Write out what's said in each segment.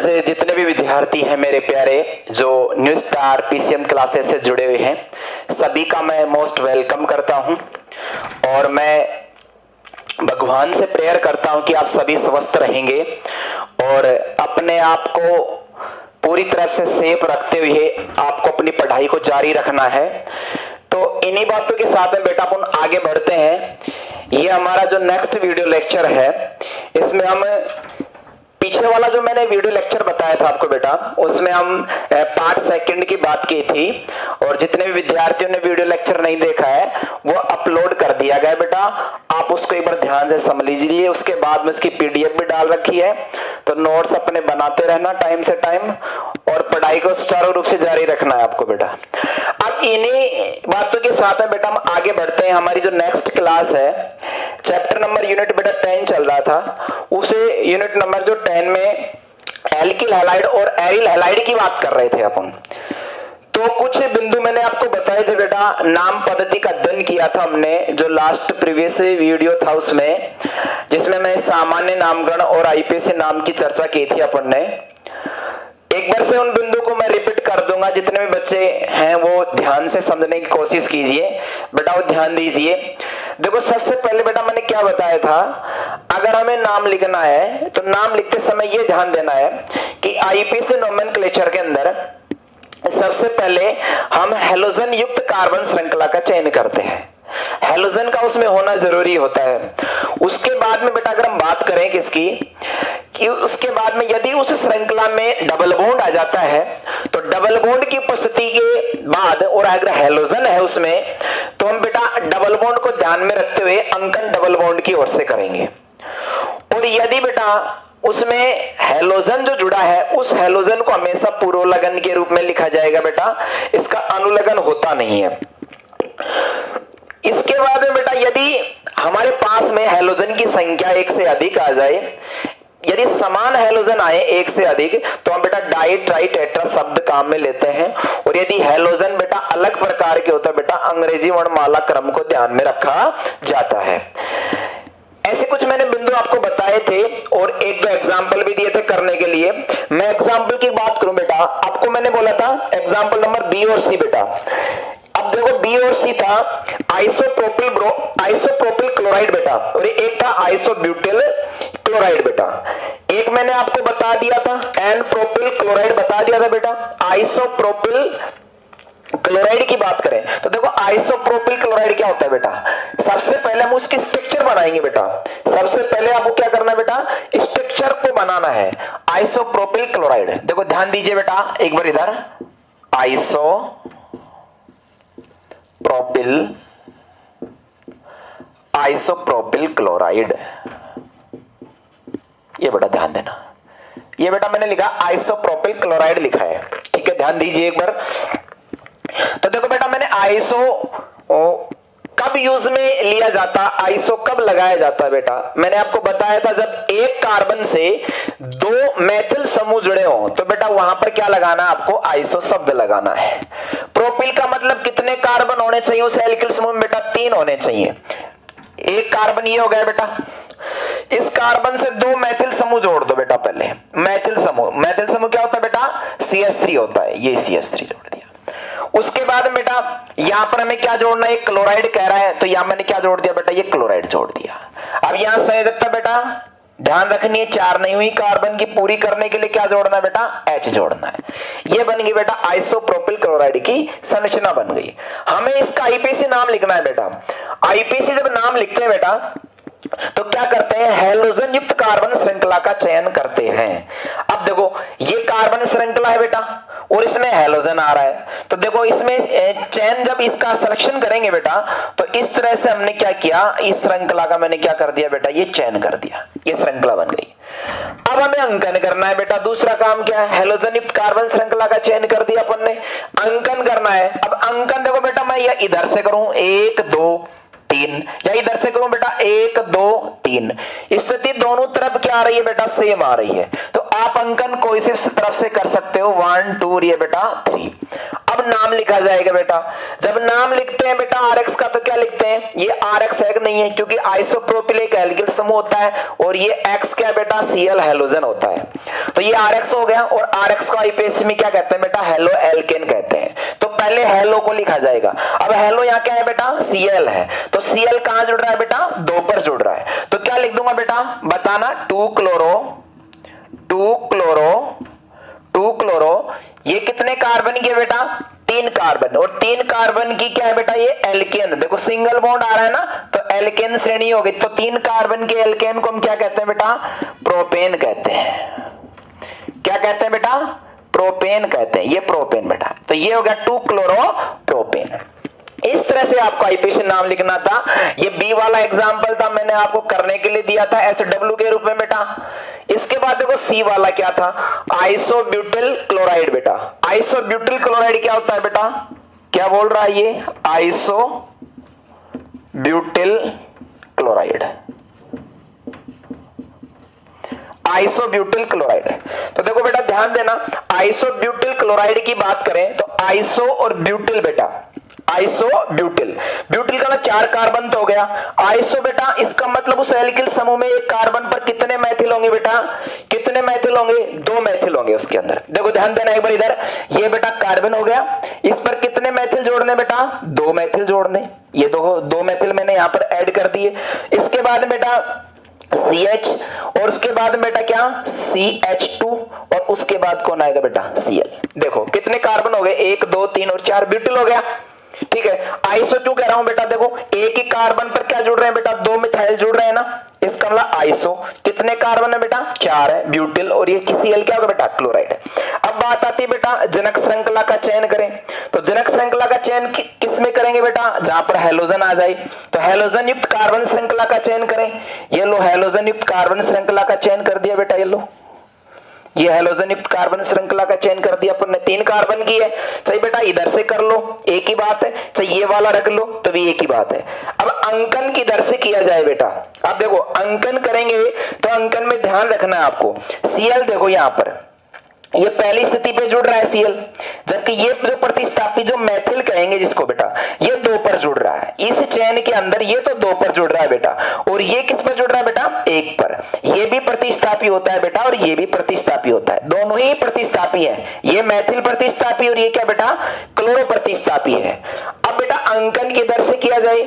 आज जितने भी विद्यार्थी हैं मेरे प्यारे जो न्यू स्टार पीसीएम क्लासेस से जुड़े हुए हैं, सभी का मैं मोस्ट वेलकम करता हूं और मैं भगवान से प्रेयर करता हूं कि आप सभी स्वस्थ रहेंगे और अपने आप को पूरी तरह से सेफ रखते हुए आपको अपनी पढ़ाई को जारी रखना है। तो इन्हीं बातों के साथ में बेटा अपन आगे बढ़ते हैं। ये हमारा जो नेक्स्ट वीडियो लेक्चर है, इसमें हम पीछे वाला जो मैंने वीडियो लेक्चर बताया था आपको बेटा, उसमें हम पार्ट सेकंड की बात की थी और जितने भी विद्यार्थियों ने वीडियो लेक्चर नहीं देखा है वो अपलोड कर दिया गया बेटा, आप उसको एक बार ध्यान से समझ लीजिए। उसके बाद में उसकी पीडीएफ भी डाल रखी है, तो नोट्स अपने बनाते रहना टाइम से टाइम और पढ़ाई को सुचारू रूप से जारी रखना है आपको बेटा। अब इन्हीं बातों के साथ में बेटा हम आगे बढ़ते हैं। हमारी जो नेक्स्ट क्लास है, चैप्टर नंबर यूनिट बेटा 10 चल रहा था, उसे यूनिट नंबर जो 10 में एल्किल हैलाइड और एरिल हैलाइड की बात कर रहे थे अपन। तो कुछ बिंदु मैंने आपको बताए थे बेटा, नाम पद्धति का अध्ययन किया था हमने जो लास्ट प्रीवियस वीडियो था उसमें, जिसमें मैं सामान्य नामकरण और आईपीसी नाम की चर्चा की थी अपन ने। एक बार से उन बिंदु को मैं रिपीट कर दूंगा, जितने भी बच्चे हैं वो ध्यान से समझने की कोशिश कीजिए बेटा, वो ध्यान दीजिए। देखो सबसे पहले बेटा मैंने क्या बताया था, अगर हमें नाम लिखना है तो नाम लिखते समय ये ध्यान देना है कि आईपीसी नोमेनक्लेचर के अंदर सबसे पहले हम हैलोजन युक्त कार्बन श्रृंखला का चयन करते हैं। हैलोजन का उसमें होना जरूरी होता है। उसके बाद में बेटा अगर हम बात करें किसकी, कि उसके बाद में यदि उस श्रृंखला में डबल बॉन्ड आ जाता है तो डबल बॉन्ड की उपस्थिति के बाद और अगर हैलोजन है उसमें, तो हम बेटा डबल बॉन्ड को ध्यान में रखते हुए अंकन डबल बॉन्ड की ओर से करेंगे। और यदि बेटा उसमें हैलोजन जो जुड़ा है उस हैलोजन को हमेशा पुरोलगन के रूप में लिखा जाएगा बेटा, इसका अनुलगन होता नहीं है। इसके बाद में बेटा यदि हमारे पास में हैलोजन की संख्या एक से अधिक आ जाए, यदि समान हैलोजन आए एक से अधिक, तो हम बेटा डाई ट्राई टेट्रा शब्द काम में लेते हैं। और यदि हैलोजन बेटा अलग प्रकार के होता है बेटा, अंग्रेजी वर्णमाला क्रम को ध्यान में रखा जाता है। ऐसे कुछ मैंने बिंदु आपको बताए थे और एक दो एग्जाम्पल भी दिए थे करने के लिए। मैं एग्जाम्पल की बात करूं बेटा, आपको मैंने बोला था एग्जाम्पल नंबर बी और सी बेटा। अब देखो बी और सी था आइसोप्रोपिल क्लोराइड बेटा, और एक था आइसोब्यूटिल क्लोराइड बेटा। एक मैंने आपको बता दिया था एन प्रोपिल क्लोराइड बता दिया था बेटा। आइसोप्रोपिल क्लोराइड की बात करें तो देखो आइसोप्रोपिल क्लोराइड क्या होता है बेटा, सबसे पहले हम उसकी स्ट्रक्चर बनाएंगे बेटा। सबसे पहले आपको क्या करना है बेटा, स्ट्रक्चर को बनाना है आइसोप्रोपिल क्लोराइड। देखो ध्यान दीजिए बेटा एक बार इधर, आइसोप्रोपिल क्लोराइड, ये बेटा ध्यान देना, ये बेटा मैंने लिखा आइसोप्रोपिल क्लोराइड लिखा है, ठीक है, ध्यान दीजिए एक बार। तो देखो बेटा मैंने आइसो कब यूज में लिया जाता, आइसो कब लगाया जाता है बेटा, मैंने आपको बताया था जब एक कार्बन से दो मेथिल समूह जुड़े हो तो बेटा वहां पर क्या लगाना है आपको, आइसो शब्द लगाना है। प्रोपिल का मतलब कितने कार्बन होने चाहिए उस एल्किल समूह में बेटा, 3 होने चाहिए। एक कार्बन ये हो गया बेटा, इस कार्बन से दो मैथिल समूह जोड़ दो बेटा। पहले मैथिल समूह क्या होता है बेटा, CH3 होता है, ये CH3 जोड़ दिया। उसके बाद बेटा यहां पर हमें क्या जोड़ना है, क्लोराइड कह रहा है तो यहां मैंने क्या जोड़ दिया बेटा, ये क्लोराइड जोड़ दिया। अब यहां संयोजकता बेटा ध्यान रखनी है, 4 नहीं हुई, कार्बन की पूरी करने के लिए क्या जोड़ना है बेटा, H जोड़ना है। ये बन गई बेटा आइसोप्रोपिल क्लोराइड की संरचना बन गई। हमें इसका आईपीसी नाम लिखना है बेटा। आईपीसी जब नाम लिखते हैं बेटा तो क्या करते हैं, हैलोजन युक्त कार्बन श्रृंखला का चयन करते हैं। अब देखो ये कार्बन श्रृंखला है बेटा और इसमें हैलोजन आ रहा है, तो देखो इसमें चयन जब इसका सिलेक्शन करेंगे बेटा तो इस तरह से हमने क्या किया, इस श्रृंखला का मैंने क्या कर दिया बेटा, ये चयन कर दिया, ये श्रृंखला बन गई। अब हमें अंकन करना है बेटा, दूसरा काम क्या है, हैलोजन युक्त कार्बन श्रृंखला का चयन कर दिया अपन ने, अंकन करना है। अब अंकन देखो बेटा मैं ये इधर से करूं 1 2 3 या इधर से करूं बेटा 1 2 3, स्थिति दोनों तरफ क्या आ रही है बेटा, सेम आ रही है। तो आप अंकन कोई सी तरफ से कर सकते हो, 1 2 ये बेटा 3। अब नाम लिखा जाएगा बेटा। जब नाम लिखते हैं बेटा RX का तो क्या लिखते हैं, ये RX है कि नहीं है, क्योंकि आइसोप्रोपिल एक एल्किल समूह होता है और ये X क्या बेटा, Cl हैलोजन होता है। तो ये RX हो गया और RX को आईपीएसी में क्या कहते हैं बेटा, हेलो एल्केन कहते हैं। तो पहले हेलो को लिखा जाएगा। अब हेलो यहाँ क्या है बेटा, Cl है, तो Cl कहां जुड़ रहा है बेटा, 2 पर जुड़ रहा है। तो क्या लिख दूंगा बेटा, बताना, 2 क्लोरो, ये कितने कार्बन की है बेटा, 3 कार्बन, और 3 कार्बन की क्या है बेटा, ये एल्केन। देखो सिंगल बॉन्ड आ रहा है ना, तो एल्केन श्रेणी होगी। तो 3 कार्बन के एल्केन को हम क्या कहते हैं बेटा, प्रोपेन कहते हैं। क्या कहते हैं बेटा, प्रोपेन कहते हैं, ये प्रोपेन बेटा। तो ये हो गया 2 क्लोरो प्रोपेन। इस तरह से आपको आईपीएसी नाम लिखना था। ये बी वाला एग्जांपल था, मैंने आपको करने के लिए दिया था SW के रूप में बेटा। इसके बाद देखो सी वाला क्या था, आइसोब्यूटिल क्लोराइड बेटा। आइसोब्यूटिल क्लोराइड क्या होता है बेटा, क्या बोल रहा है ये, आइसोब्यूटिल क्लोराइड, आइसोब्यूटिल क्लोराइड। तो देखो बेटा ध्यान देना, आइसोब्यूटिल क्लोराइड की बात करें तो आइसो और ब्यूटिल बेटा, आइसोब्यूटिल, ब्यूटिल का 4 कार्बन तो हो गया। आइसो बेटा इसका मतलब उस एल्किल समूह में एक कार्बन पर कितने मैथिल होंगे बेटा, कितने मैथिल होंगे, 2 मैथिल होंगे उसके अंदर। देखो ध्यान देना एक बार इधर, ये बेटा कार्बन हो गया, इस पर कितने मैथिल जोड़ने बेटा, 2 मैथिल जोड़ने। ये दो मैथिल मैंने यहां पर ऐड कर दिए। इसके बाद बेटा CH और उसके बाद बेटा क्या, CH2 और उसके बाद कौन आएगा बेटा, Cl। देखो कितने कार्बन हो गए, 1 2 3 और 4 ब्यूटिल हो गया। ठीक है, आइसो क्यों कह रहा हूं बेटा, देखो एक ही कार्बन पर क्या जुड़ रहे हैं बेटा, 2 मिथाइल जुड़ रहे हैं ना, इसका मतलब आइसो। कितने कार्बन है बेटा, 4 है, ब्यूटिल, और ये Cl क्या होगा बेटा, क्लोराइड है। अब बात आती है बेटा जनक श्रृंखला का चयन करें, तो जनक श्रृंखला का चयन किस में करेंगे बेटा, जहां पर हैलोजन आ जाए। तो हैलोजन युक्त कार्बन श्रृंखला का चयन करें। ये लो हैलोजन युक्त कार्बन श्रृंखला का चयन कर दिया बेटा, ये लो, ये हैलोजन युक्त कार्बन श्रृंखला का चयन कर दिया अपन ने, 3 कार्बन की है। चाहिए बेटा इधर से कर लो, एक ही बात है। चाहिए ये वाला रख लो तो भी एक ही बात है। अब अंकन किधर से किया जाए बेटा, अब देखो अंकन करेंगे तो अंकन में ध्यान रखना है आपको। Cl देखो यहां पर ये पहली स्थिति पे जुड़ रहा है Cl, जबकि ये जो प्रतिस्थापी जो मैथिल कहेंगे जिसको बेटा, ये 2 पर जुड़ रहा है। इस चयन के अंदर ये तो 2 पर जुड़ रहा है बेटा, और ये किस पर जुड़ रहा है बेटा, 1 पर। ये भी प्रतिस्थापी होता है बेटा और ये भी प्रतिस्थापी होता है, दोनों ही प्रतिस्थापी है। ये मैथिल प्रतिस्थापी और ये क्या बेटा, क्लोरो प्रतिस्थापी है। अब बेटा अंकन किधर से किया जाए,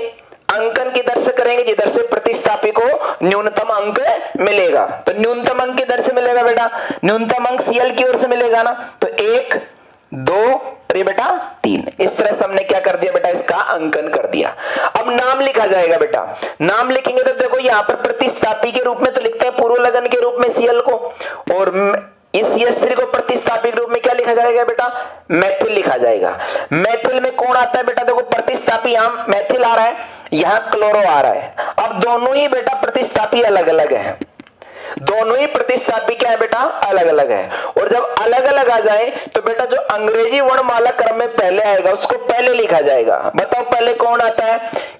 अंकन किधर से करेंगे, जिधर से प्रतिस्थापी को न्यूनतम अंक मिलेगा। तो न्यूनतम अंक किधर से मिलेगा बेटा, न्यूनतम अंक Cl की ओर से मिलेगा ना। तो 1 2 और ये बेटा 3, इस तरह से हमने क्या कर दिया बेटा, इसका अंकन कर दिया। अब नाम लिखा जाएगा बेटा, नाम लिखेंगे तो देखो यहां पर प्रतिस्थापी के रूप में तो लिखते हैं पूर्व लगन के रूप में Cl को, और इस CH3 को प्रतिस्थापी के रूप में क्या लिखा जाएगा बेटा, मैथिल लिखा जाएगा। मैथिल में कौन आता है बेटा, देखो प्रतिस्थापी यहां मैथिल आ रहा है, यहां क्लोरो आ रहा है। अब दोनों ही बेटा प्रतिस्थापी अलग अलग हैं, दोनों ही प्रतिस्थापी क्या है बेटा, अलग अलग है। और जब अलग अलग आ जाए तो बेटा जो अंग्रेजी वर्णमाला क्रम में पहले आएगा उसको पहले लिखा जाएगा। बताओ पहले कौन आता है,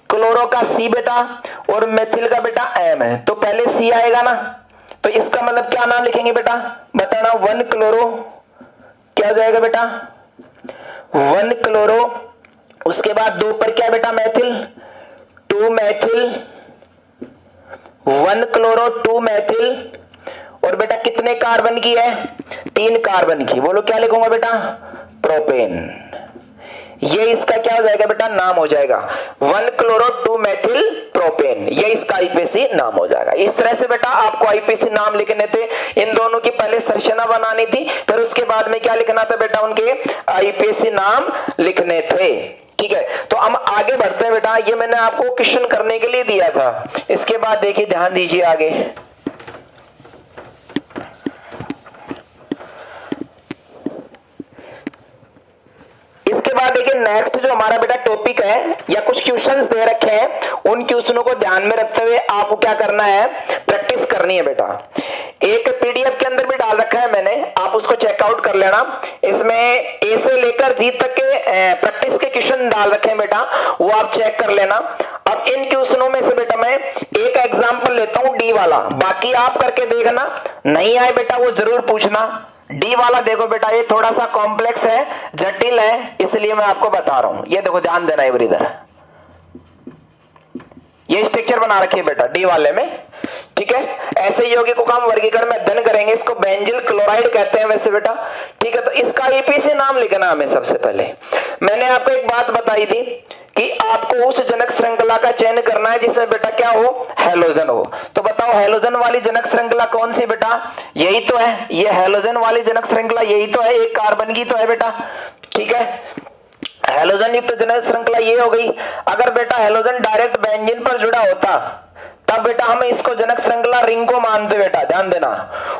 क्लोरो का C बेटा और मैथिल का बेटा M है, तो पहले C आएगा ना। तो इसका मतलब क्या नाम लिखेंगे बेटा, बताना, 1 क्लोरो क्या हो जाएगा बेटा, 1 क्लोरो, उसके बाद 2 पर क्या बेटा मैथिल, 2 मैथिल, 1 क्लोरो 2 मैथिल, और बेटा कितने कार्बन की है, 3 कार्बन की। बोलो क्या लिखूंगा बेटा, प्रोपेन। ये इसका क्या हो जाएगा बेटा, नाम हो जाएगा 1 क्लोरो 2 मैथिल प्रोपेन, ये इसका आईपीएसी नाम हो जाएगा। इस तरह से बेटा आपको आईपीएसी नाम लिखने थे, इन दोनों की पहले संरचना बनानी थी, फिर उसके बाद में क्या लिखना था बेटा, उनके आईपीएसी नाम लिखने थे। ठीक है, तो हम आगे बढ़ते हैं बेटा, ये मैंने आपको क्वेश्चन करने के लिए दिया था। इसके बाद देखिए ध्यान दीजिए आगे, इसके बाद देखिए नेक्स्ट जो हमारा बेटा टॉपिक है या कुछ क्वेश्चंस दे रखे हैं, उन क्वेश्चनों को ध्यान में रखते हुए आपको क्या करना है, प्रैक्टिस करनी है बेटा। एक पीडीएफ के अंदर भी डाल रखा है मैंने, आप उसको चेकआउट कर लेना। इसमें ए से लेकर जी तक के प्रैक्टिस के क्वेश्चन डाल रखे हैं बेटा, वो आप चेक कर लेना। अब इन क्वेश्चनों में से बेटा मैं एक एग्जांपल लेता हूं डी वाला, बाकी आप करके देखना, नहीं आए बेटा वो जरूर पूछना, डी वाला देखो बेटा ये थोड़ा सा कॉम्प्लेक्स है, जटिल है, इसलिए मैं आपको बता रहा हूं। ये देखो ध्यान देना है इधर, ये स्ट्रक्चर बना रखी है बेटा डी वाले में, ठीक है। ऐसे यौगिकों को हम वर्गीकरण में अध्ययन करेंगे, इसको बेंजिल क्लोराइड कहते हैं वैसे बेटा, ठीक है। तो इसका ईपीसी नाम लिखना हमें सबसे पहले। मैंने आपको एक बात बताई थी कि आपको उस जनक श्रृंखला का चयन करना है जिसमें बेटा क्या हो, हैलोजन हो। तो बताओ हैलोजन वाली जनक श्रृंखला कौन सी बेटा, यही तो है, ये हैलोजन वाली जनक श्रृंखला यही तो है, एक कार्बन की तो है बेटा, ठीक है। हैलोजन युक्त जनक श्रृंखला ये हो गई। अगर बेटा हैलोजन डायरेक्ट बेंजीन पर जुड़ा होता तब बेटा हम इसको जनक श्रृंखला रिंग को मानते बेटा, ध्यान देना।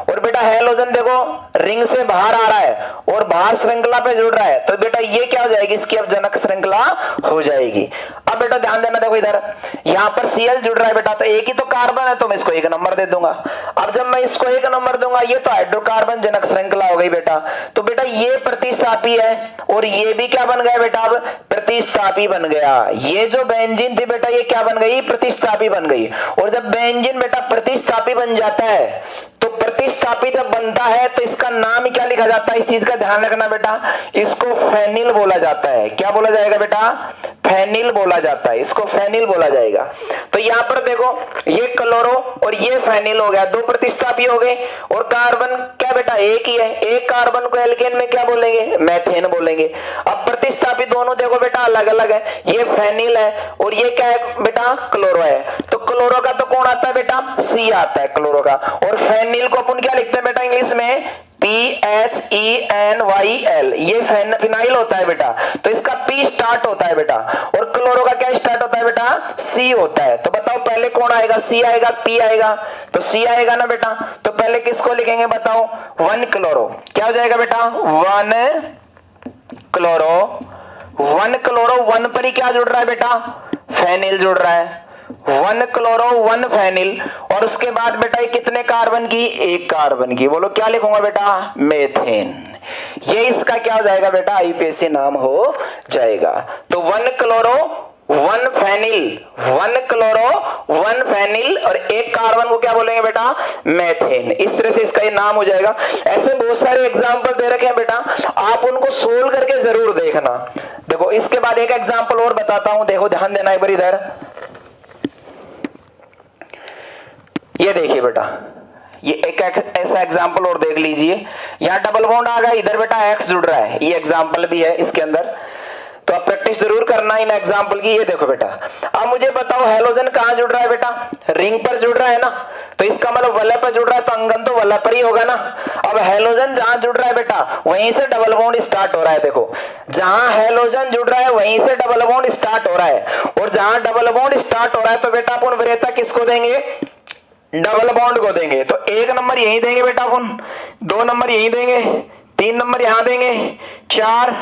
और बेटा हैलोजन देखो रिंग से बाहर आ रहा है और बाहर श्रृंखला पे जुड़ रहा है, तो बेटा ये क्या हो जाएगी, इसकी अब जनक श्रृंखला हो जाएगी। अब बेटा ध्यान देना, देखो इधर यहां पर Cl जुड़ रहा है बेटा, तो एक ही तो कार्बन है, तो मैं इसको 1 नंबर दे दूंगा। अब जब मैं इसको 1 नंबर दूंगा, ये तो हाइड्रोकार्बन जनक श्रृंखला हो गई बेटा। तो बेटा ये प्रतिस्थापी है और ये भी क्या बन गया बेटा, अब प्रतिस्थापी बन गया। ये जो बेंजीन थी बेटा ये क्या बन गई, प्रतिस्थापी बन गई। और जब बेंजीन बेटा प्रतिस्थापी बन जाता है, तो प्रतिस्थापी जब बनता है तो इसका नाम क्या लिखा जाता है, इस चीज का ध्यान रखना बेटा, इसको फेनिल बोला जाता है। क्या बोला जाएगा बेटा, फेनिल बोला जाता है, इसको फेनिल बोला जाएगा। तो यहां पर देखो ये क्लोरो और ये फेनिल हो गया, 2 प्रतिस्थापी हो गए। और कार्बन क्या बेटा एक ही है, एक कार्बन को एल्केन में क्या बोलेंगे, मेथेन बोलेंगे। अब प्रतिस्थापी दोनों देखो बेटा अलग अलग है, ये फेनिल है और ये क्या है बेटा, क्लोरो है। तो क्लोरो का तो कौन आता है बेटा, सी आता है क्लोरो का। और फेनिल को अपन क्या लिखते हैं बेटा इंग्लिश में, PHENYL, ये फिनाइल होता है बेटा, तो इसका P स्टार्ट होता है बेटा। और क्लोरो का क्या स्टार्ट होता है बेटा, C होता है। तो बताओ पहले कौन आएगा, C आएगा, P आएगा, तो C आएगा ना बेटा। तो पहले किसको लिखेंगे बताओ, 1 क्लोरो, क्या हो जाएगा बेटा, 1 क्लोरो। 1 क्लोरो 1 पर ही क्या जुड़ रहा है बेटा, फेनिल जुड़ रहा है, 1 क्लोरो 1 फेनिल। और उसके बाद बेटा ये कितने कार्बन की, 1 कार्बन की, बोलो क्या लिखूंगा बेटा, मेथेन। ये इसका क्या हो जाएगा बेटा, आईपीएसी नाम हो जाएगा। तो 1 क्लोरो 1 फेनिल, 1 क्लोरो 1 फेनिल और 1 कार्बन को क्या बोलेंगे बेटा, मेथेन। इस तरह से इसका ये नाम हो जाएगा। ऐसे बहुत सारे एग्जाम्पल दे रखे हैं बेटा, आप उनको सोल्व करके जरूर देखना। देखो इसके बाद एक एग्जाम्पल और बताता हूं, देखो ध्यान देना एक बार इधर, ये देखिए बेटा, ये एक ऐसा एग्जाम्पल और देख लीजिए। यहाँ डबल बॉन्ड आ गया, इधर बेटा X जुड़ रहा है, ये एग्जाम्पल भी है इसके अंदर, तो आप प्रैक्टिस जरूर करना इन एग्जाम्पल की। ये देखो बेटा, अब मुझे बताओ हैलोजन कहाँ जुड़ रहा है बेटा, रिंग पर जुड़ रहा है ना, तो इसका मतलब वलय पर जुड़ रहा है, तो अंगन तो वलय पर ही होगा ना। अब हैलोजन जहां जुड़ रहा है बेटा वहीं से डबल बॉन्ड स्टार्ट हो रहा है। देखो जहां हैलोजन जुड़ रहा है वहीं से डबल बॉन्ड स्टार्ट हो रहा है, और जहां डबल बॉन्ड स्टार्ट हो रहा है तो बेटा अपन वरीयता किसको देंगे, डबल बॉन्ड को देंगे। तो 1 नंबर यहीं देंगे बेटा अपन, 2 नंबर यहीं देंगे, 3 नंबर यहां देंगे, 4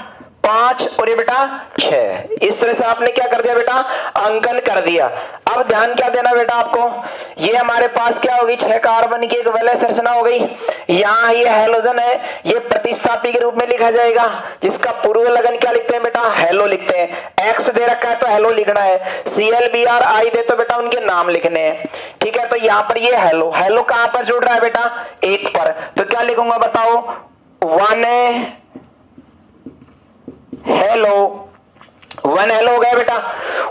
5 और ये बेटा 6। इस तरह से आपने क्या कर दिया बेटा, अंकन कर दिया। अब ध्यान क्या देना बेटा आपको, ये हमारे पास क्या होगी, 6 कार्बन की एक वलय संरचना हो गई। यहाँ ये हैलोजन है, ये प्रतिस्थापी के रूप में लिखा जाएगा, जिसका पूर्व लगन क्या लिखते हैं बेटा, हेलो लिखते हैं। X दे रखा है तो हेलो लिखना है, CLBRI दे तो बेटा उनके नाम लिखने हैं, ठीक है। तो यहाँ पर ये हेलो, हेलो कहां पर जुड़ रहा है बेटा, 1 पर, तो क्या लिखूंगा बताओ, 1 हेलो, 1 हेलो हो गया बेटा।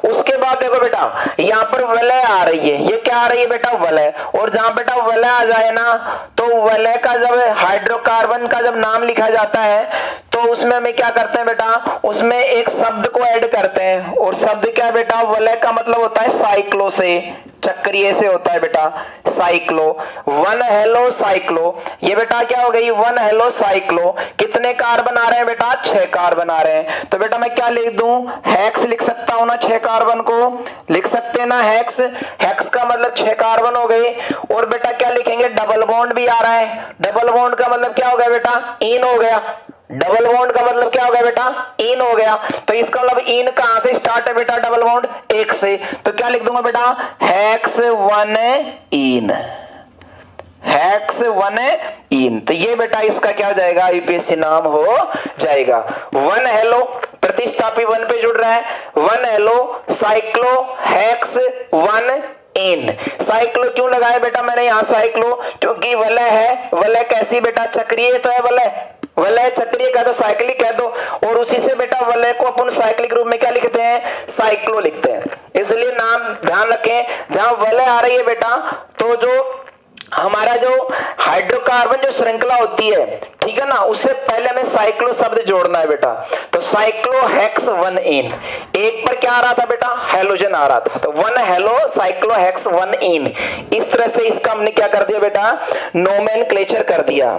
उसके बाद देखो बेटा यहाँ पर वलय आ रही है, ये क्या आ रही है बेटा, वलय। और जहां बेटा वलय आ जाए ना, तो वलय का जब हाइड्रोकार्बन का जब नाम लिखा जाता है तो उसमें हमें क्या करते हैं बेटा, उसमें एक शब्द को ऐड करते हैं। और शब्द क्या बेटा, वलय का मतलब होता है साइक्लो से, चक्रीय से होता है बेटा, साइक्लो। 1 हेलो साइक्लो, ये बेटा क्या हो गई, 1 हेलो साइक्लो। कितने कार्बन आ रहे हैं बेटा, 6 कार्बन आ रहे हैं। तो बेटा मैं क्या लिख दूं, हेक्स लिख सकता हूं ना, 6 कार्बन को लिख सकते हैं ना, हेक्स। हेक्स का मतलब 6 कार्बन हो गए। और बेटा क्या लिखेंगे, डबल बॉन्ड भी आ रहा है, डबल बॉन्ड का मतलब क्या हो गया बेटा, इन हो गया। डबल बॉन्ड का मतलब क्या हो गया बेटा, इन हो गया। तो इसका मतलब इन कहां से स्टार्ट है बेटा, डबल बॉन्ड 1 से। तो क्या लिख दूंगा बेटा, हेक्स 1 इन, हेक्स 1 इन। तो ये बेटा इसका क्या हो जाएगा, आईपीएसी नाम हो जाएगा। 1 हेलो प्रतिस्थापी 1 पे जुड़ रहा है, 1 halo cyclo hex 1 ene. Cyclo क्यों लगाया बेटा मैंने यहाँ साइक्लो, क्योंकि वलय है, वलय कैसी बेटा, चक्रीय तो है वलय, वलय चक्रीय कह दो, साइक्लिक कह दो, और उसी से बेटा वलय को अपन साइक्लिक रूप में क्या लिखते हैं, साइक्लो लिखते हैं। इसलिए नाम ध्यान रखें, जहां वलय आ रही है बेटा तो जो हमारा जो हाइड्रोकार्बन जो श्रृंखला होती है, ठीक है ना, उससे पहले हमें साइक्लो शब्द जोड़ना है बेटा। तो साइक्लोहेक्स 1 एन, एक पर क्या आ रहा था बेटा, हेलोजन आ रहा था, तो 1 हेलो साइक्लोहेक्स 1 एन। इस तरह से इसका हमने क्या कर दिया बेटा, नोमेनक्लेचर कर दिया।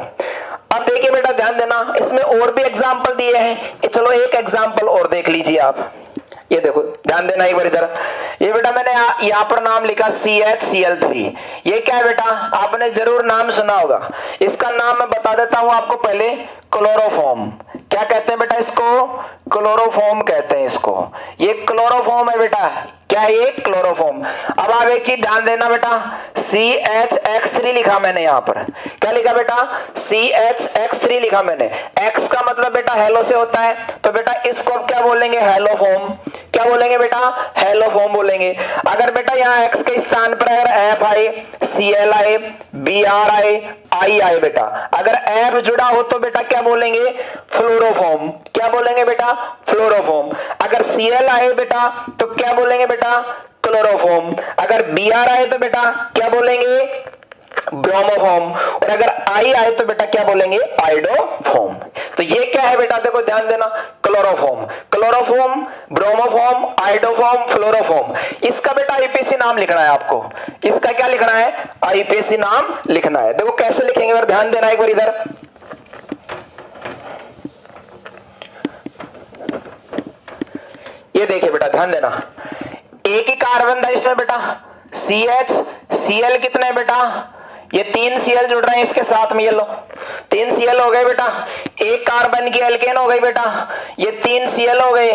अब देखिए बेटा ध्यान देना, इसमें और भी एग्जाम्पल दिए हैं, चलो एक एग्जाम्पल और देख लीजिए आप। ये देखो ध्यान देना एक बार इधर, ये बेटा मैंने यहाँ पर नाम लिखा CHCl3। ये क्या है बेटा, आपने जरूर नाम सुना होगा, इसका नाम मैं बता देता हूं आपको पहले, क्लोरोफॉर्म। क्या कहते हैं बेटा इसको, क्लोरोफॉर्म कहते हैं इसको, ये क्लोरोफॉर्म है बेटा, क्या है ये, क्लोरोफॉर्म। अब आप एक चीज ध्यान देना बेटा, CHX3 लिखा मैंने यहाँ पर, क्या लिखा बेटा, CHX3 लिखा मैंने, X का मतलब बेटा हेलो से होता है, तो बेटा इसको अब क्या बोलेंगे, हेलोफॉर्म। क्या बोलेंगे बेटा, हेलोफॉर्म बोलेंगे। अगर बेटा यहाँ X के स्थान पर अगर F आए, Cl आए, Br आए, I आए बेटा, अगर F जुड़ा हो तो बेटा क्या बोलेंगे, फ्लोरोफॉर्म। क्या बोलेंगे बेटा, फ्लोरोफॉर्म। अगर Cl आए बेटा तो क्या बोलेंगे बेटा, क्लोरोफॉर्म। अगर Br आए तो बेटा क्या बोलेंगे, ब्रोमोफॉर्म। और अगर I आए तो बेटा क्या बोलेंगे, आइडोफॉर्म। तो ये क्या है बेटा, देखो ध्यान देना, क्लोरोफॉर्म, क्लोरोफॉर्म, ब्रोमोफॉर्म, आइडोफॉर्म, फ्लोरोफॉर्म। इसका बेटा आईपीसी नाम लिखना है आपको, इसका क्या लिखना है, आईपीसी नाम लिखना है। देखो कैसे लिखेंगे, बार ध्यान देना एक बार इधर, ये देखिए बेटा ध्यान देना, एक ही कार्बन था इसमें बेटा, CHCl कितने बेटा, ये 3 Cl जुड़ रहे हैं इसके साथ में, ये लो 3 Cl हो गए बेटा, एक कार्बन की एल्केन हो गई बेटा, ये 3 Cl हो गए,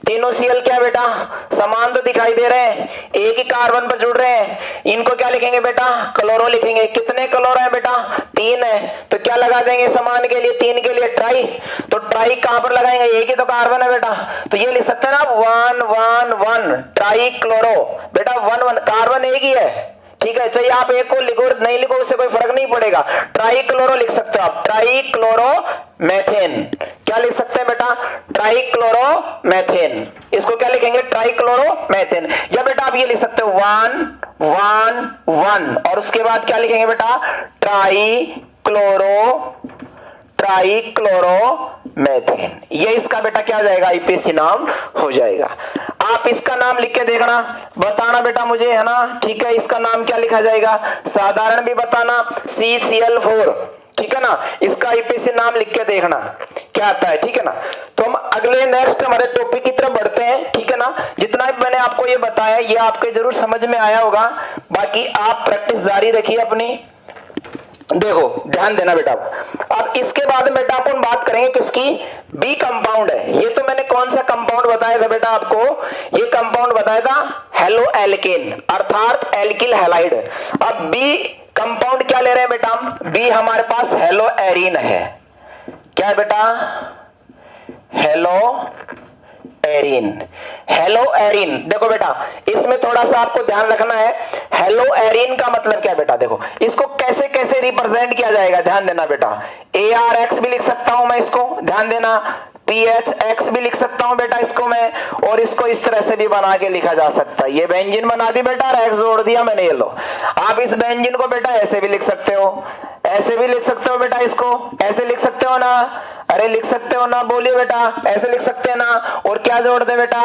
तीनों Cl क्या बेटा, समान तो दिखाई दे रहे हैं, एक ही कार्बन पर जुड़ रहे हैं, इनको क्या लिखेंगे बेटा, क्लोरो लिखेंगे। कितने क्लोरो है बेटा, 3 है, तो क्या लगा देंगे समान के लिए, 3 के लिए ट्राई, तो ट्राई कहां पर लगाएंगे, एक ही तो कार्बन है बेटा, तो ये लिख सकते हैं ना 1 1 1 ट्राई क्लोरो बेटा, 1 1 कार्बन एक ही है, ठीक है, चाहिए आप एक को लिखो नहीं लिखो उससे कोई फर्क नहीं पड़ेगा, ट्राई क्लोरो लिख सकते हो आप, ट्राई क्लोरो मैथेन। क्या लिख सकते हैं बेटा, ट्राई क्लोरो मैथेन। इसको क्या लिखेंगे, ट्राई क्लोरो मैथेन। या बेटा आप ये लिख सकते हो 1 1 1 और उसके बाद क्या लिखेंगे बेटा, ट्राई क्लोरो मैथेन। ये इसका बेटा क्या हो जाएगा, आईपीसी नाम हो जाएगा। आप इसका नाम लिख के देखना, बताना बेटा मुझे, है ना, ठीक है, इसका नाम क्या लिखा जाएगा, साधारण भी बताना, CCl4, ठीक है ना, इसका आईपीसी नाम लिख के देखना क्या आता है, ठीक है ना। तो हम अगले नेक्स्ट हमारे टॉपिक की तरफ बढ़ते हैं, ठीक है ना। जितना भी मैंने आपको ये बताया ये आपके जरूर समझ में आया होगा, बाकी आप प्रैक्टिस जारी रखिए अपनी। देखो ध्यान देना बेटा, अब इसके बाद बेटा अपन बात करेंगे किसकी, बी कंपाउंड है। ये तो मैंने कौन सा कंपाउंड बताया था बेटा आपको, ये कंपाउंड बताया था हेलो एल्केन अर्थात एल्किल हैलाइड। अब बी कंपाउंड क्या ले रहे हैं बेटा, बी हमारे पास हेलो एरीन है। क्या है बेटा, हेलो एरीन, हेलो एरीन। देखो बेटा इसमें थोड़ा सा आपको ध्यान रखना है, हेलो एरीन का मतलब क्या बेटा, देखो इसको कैसे कैसे रिप्रेजेंट किया जाएगा, ध्यान देना बेटा। ARX भी लिख सकता हूं मैं इसको, ध्यान देना, PHX भी लिख सकता हूं बेटा इसको मैं, और इसको इस तरह से भी बना के लिखा जा सकता है। ये बेंजीन बना दी बेटा, रेक्स जोड़ दिया मैंने, ये लो। आप इस बेंजीन को बेटा ऐसे भी लिख सकते हो, ऐसे भी लिख सकते हो बेटा, इसको ऐसे लिख सकते हो ना, अरे लिख सकते हो ना, बोलिए बेटा, ऐसे लिख सकते हैं ना। और क्या जोड़ दे बेटा,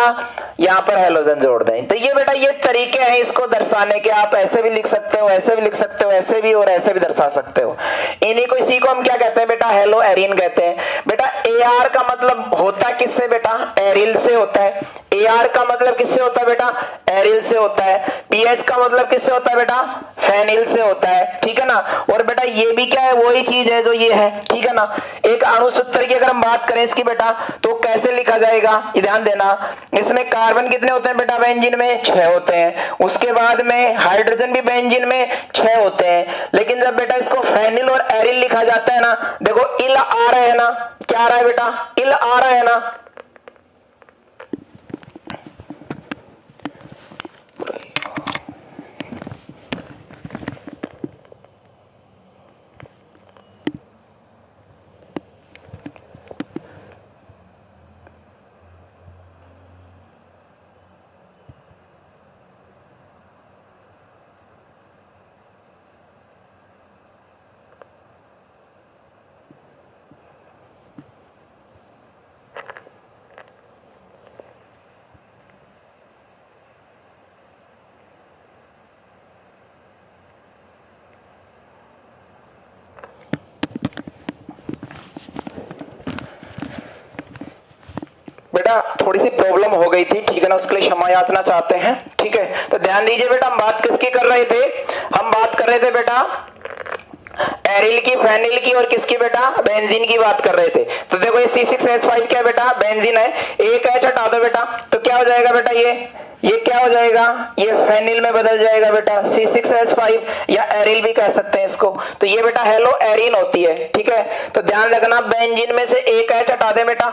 यहाँ पर हेलोजन जोड़ दें। तो ये बेटा ये तरीके हैं इसको दर्शाने के, आप ऐसे भी लिख सकते हो, ऐसे भी लिख सकते हो, ऐसे भी और ऐसे भी दर्शा सकते हो। इन्हीं को, इसी को हम क्या कहते हैं बेटा, हेलो एरीन कहते हैं बेटा। AR का मतलब होता है किससे बेटा, एरिल से होता है। AR का मतलब किससे होता है बेटा, एरिल से होता है। PH का मतलब किससे होता है बेटा, फेनिल से होता है, ठीक है ना। और बेटा ये भी क्या है, वही चीज है जो ये है, ठीक है ना। एक अणुसूत्र की अगर हम बात करें इसकी बेटा, तो कैसे लिखा जाएगा, ये ध्यान देना। इसमें कार्बन कितने होते हैं बेटा, बेंजीन में 6 होते हैं। उसके बाद में हाइड्रोजन भी बेंजीन में 6 होते हैं। लेकिन जब बेटा इसको फेनिल और एरिल लिखा जाता है ना, देखो इल आ रहा है ना, क्या आ रहा है बेटा, इल आ रहा है ना, बेटा थोड़ी सी प्रॉब्लम हो गई थी, ठीक है ना, उसके लिए क्षमा याचना चाहते हैं। ठीक है, तो ध्यान दीजिए बेटा, हम बात किसकी कर रहे थे? हम बात कर रहे थे बेटा एरिल की, फेनिल की और किसकी बेटा? बेंजीन की बात कर रहे थे। तो देखो ये C6H5 क्या है बेटा? बेंजीन है। एक H हटा दो बेटा, तो क्या हो जाएगा बेटा? ये क्या हो जाएगा? ये फेनिल में बदल जाएगा बेटा, C6H5 या एरिल भी कह सकते हैं इसको। तो ये बेटा हेलो एरिन होती है। ठीक है, तो ध्यान रखना, बेंजीन में से एक H हटा दें बेटा,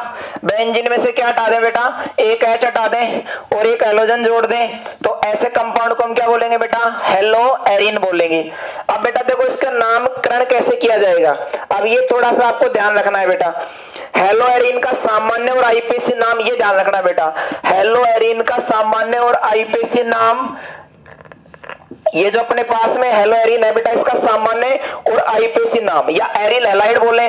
बेंजीन में से क्या हटा दें बेटा? एक H हटा दें और एक हैलोजन जोड़ दें, तो ऐसे कंपाउंड को हम क्या बोलेंगे बेटा? हेलो एरिन बोलेंगे। अब बेटा देखो इसका नामकरण कैसे किया जाएगा, अब ये थोड़ा सा आपको ध्यान रखना है बेटा। हेलो एरिन का सामान्य और आईपीसी नाम, ये ध्यान रखना बेटा, हेलो एरिन का सामान्य और आईपीसी नाम, ये जो अपने पास में हेलो एरिन है बेटा, इसका सामान्य और आईपीसी नाम, या एरिल हैलाइड बोले,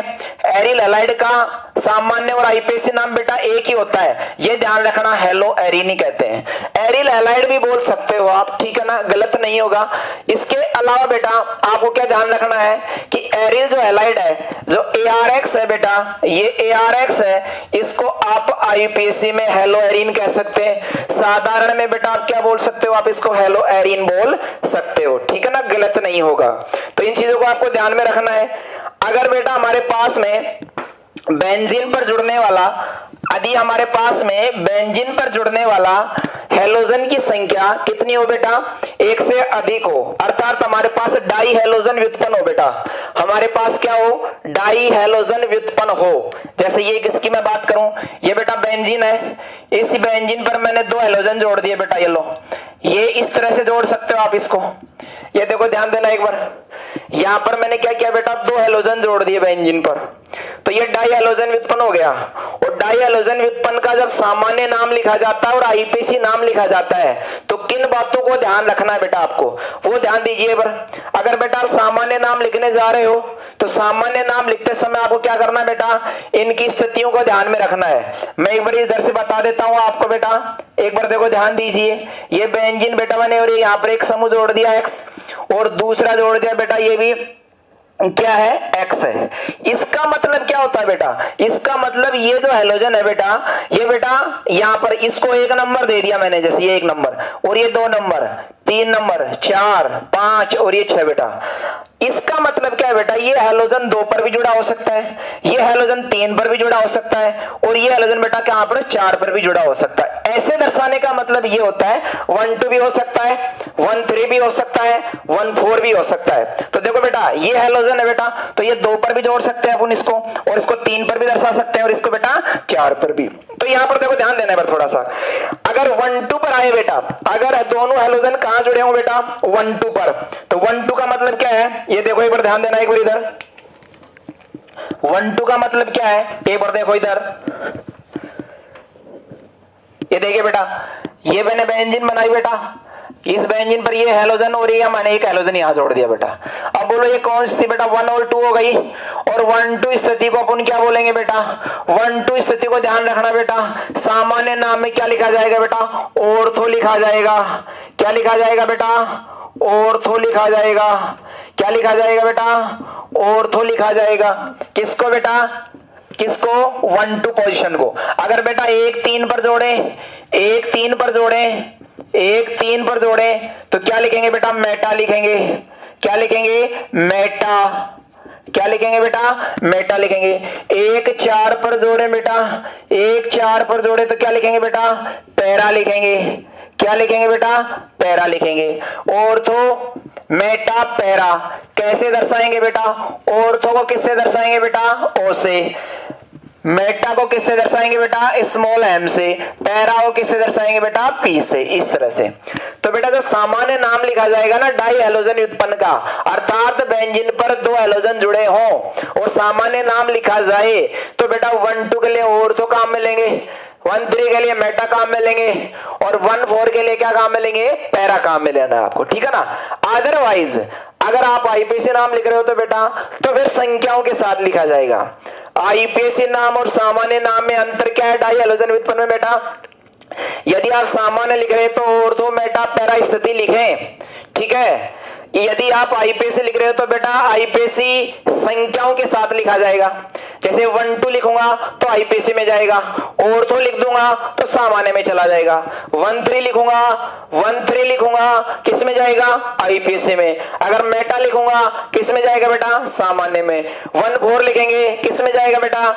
एरिल हैलाइड का सामान्य और आईपीसी नाम बेटा एक ही होता है, ये ध्यान रखना, हेलो एरिन ही कहते हैं। एरिल हैलाइड भी बोल सकते हो आप, ठीक है ना, गलत नहीं होगा। इसके अलावा बेटा आपको क्या ध्यान रखना है कि एरिल जो हैलाइड है, जो ARX है बेटा, ये ARX है, इसको आप आईपीसी में हेलो एरिन कह सकते हैं। साधारण में बेटा आप क्या बोल सकते हो? आप इसको हेलो एरिन बोल सकते हो, ठीक है ना, गलत नहीं होगा। तो इन चीजों को आपको ध्यान में रखना है। अगर बेटा हमारे पास में बेंजीन पर जुड़ने वाला, यदि हमारे पास में बेंजीन पर जुड़ने वाला हेलोजन की संख्या कितनी हो बेटा? एक से अधिक हो, अर्थात हमारे पास डाई हेलोजन व्युत्पन्न हो बेटा, हमारे पास क्या हो? डाई हेलोजन व्युत्पन्न हो। जैसे ये किसकी मैं बात करूं, ये बेटा बेंजीन है, इस बेंजीन पर मैंने दो हेलोजन जोड़ दिए बेटा, ये लो, ये इस तरह से जोड़ सकते हो आप इसको। ये देखो ध्यान देना एक बार, यहां पर मैंने क्या किया बेटा? दो हेलोजन जोड़ दिए बेंजीन पर, तो ये डाई हेलोजन व्युत्पन्न हो गया। और डाई हेलोजन व्युत्पन्न का जब सामान्य नाम लिखा जाता है और आईपीसी नाम लिखा जाता है, तो किन बातों को ध्यान रखना है बेटा आपको, वो ध्यान दीजिए। अगर बेटा आप सामान्य नाम लिखने जा रहे हो, तो सामान्य नाम लिखते समय आपको क्या करना है बेटा? इनकी स्थितियों को ध्यान में रखना है। मैं एक बार इधर से बता देता हूं आपको बेटा, एक बार देखो ध्यान दीजिए, ये बेंजीन बेटा मैंने और यहाँ पर एक समूह जोड़ दिया X और दूसरा जोड़ दिया बेटा, ये भी क्या है? X है। इसका मतलब क्या होता है बेटा? इसका मतलब ये जो हेलोजन है बेटा, ये बेटा यहां पर इसको एक नंबर दे दिया मैंने, जैसे ये एक नंबर और ये दो नंबर, तीन नंबर, 4, 5 और ये 6 बेटा। इसका मतलब क्या है बेटा? ये हेलोजन 2 पर भी जुड़ा हो सकता है, ये हेलोजन 3 पर भी जुड़ा हो सकता है और ये हेलोजन बेटा कहां पर? 4 पर भी जुड़ा हो सकता है। ऐसे दर्शाने का मतलब ये होता है 1 2 भी हो सकता है, 1 3 भी हो सकता है, 1 4 भी हो सकता है। तो देखो बेटा ये हेलोजन है बेटा, तो ये 2 पर भी जोड़ सकते हैं अपन इसको, और इसको 3 पर भी दर्शा सकते हैं और इसको बेटा 4 पर भी। तो यहां पर देखो ध्यान देना है थोड़ा सा, अगर 1 2 पर आए बेटा, अगर दोनों हेलोजन कहां जुड़े हो बेटा? 1 2 पर, तो 1 2 का मतलब क्या है? ये देखो एक बार ध्यान देना, एक बार इधर 1 2 का मतलब क्या है? एक बार देखो इधर, ये देखिए बेटा, ये मैंने बेंजीन बनाई बेटा, इस बेंजीन पर ये हेलोजन और ये मैंने एक हेलोजन यहां जोड़ दिया बेटा। अब बोलो ये कौन सी थी बेटा? 1 और 2 हो गई। और 1 2 स्थिति को अपन क्या बोलेंगे बेटा? 1 2 स्थिति को ध्यान रखना बेटा, सामान्य नाम में क्या लिखा जाएगा बेटा? ऑर्थो लिखा जाएगा। क्या लिखा जाएगा बेटा? ऑर्थो लिखा जाएगा। क्या लिखा जाएगा बेटा? ऑर्थो लिखा जाएगा। किसको बेटा? किसको? 1 2 पोजीशन को। अगर बेटा 1 3 पर जोड़े, 1 3 पर जोड़े, 1 3 पर जोड़े, तो क्या लिखेंगे बेटा? मेटा लिखेंगे। क्या लिखेंगे? मेटा। क्या लिखेंगे बेटा? मेटा लिखेंगे। 1 4 पर जोड़े बेटा, 1 4 पर जोड़े तो क्या लिखेंगे बेटा? पैरा लिखेंगे। क्या लिखेंगे बेटा? पैरा लिखेंगे। ऑर्थो, मेटा, पैरा कैसे दर्शाएंगे बेटा? ऑर्थो को किससे दर्शाएंगे बेटा? ओ से। मेटा को किससे दर्शाएंगे बेटा? स्मॉल एम से। पैरा को किससे दर्शाएंगे बेटा? पी से। इस तरह से। तो बेटा जो सामान्य नाम लिखा जाएगा ना डाई हेलोजन व्युत्पन्न का, अर्थात बेंजीन पर 2 हेलोजन जुड़े हों और सामान्य नाम लिखा जाए, तो बेटा 1 2 के लिए ऑर्थो काम में लेंगे, 1 3 के लिए मेटा काम में लेंगे और 1 4 के लिए क्या काम में लेंगे? पैरा काम में लेना है आपको, ठीक है ना। अदरवाइज अगर आप आईपीसी नाम लिख रहे हो तो बेटा तो फिर संख्याओं के साथ लिखा जाएगा। आईपीसी नाम और सामान्य नाम में अंतर क्या है डाई हेलोजन व्युत्पन्न में बेटा? यदि आप सामान्य लिख रहे हैं तो ऑर्थो, मेटा, पैरा स्थिति लिखें, ठीक है। यदि आप आईपीएसी लिख रहे हो तो बेटा आईपीएसी संख्याओं के साथ लिखा जाएगा। जैसे 1 2 लिखूंगा तो आईपीएसी में जाएगा, ऑर्थो लिख दूंगा तो सामान्य में चला जाएगा। 1 3 लिखूंगा किस में जाएगा? आईपीएसी में। अगर मेटा लिखूंगा किस में जाएगा बेटा? सामान्य में। 1 4 लिखेंगे किस में जाएगा बेटा?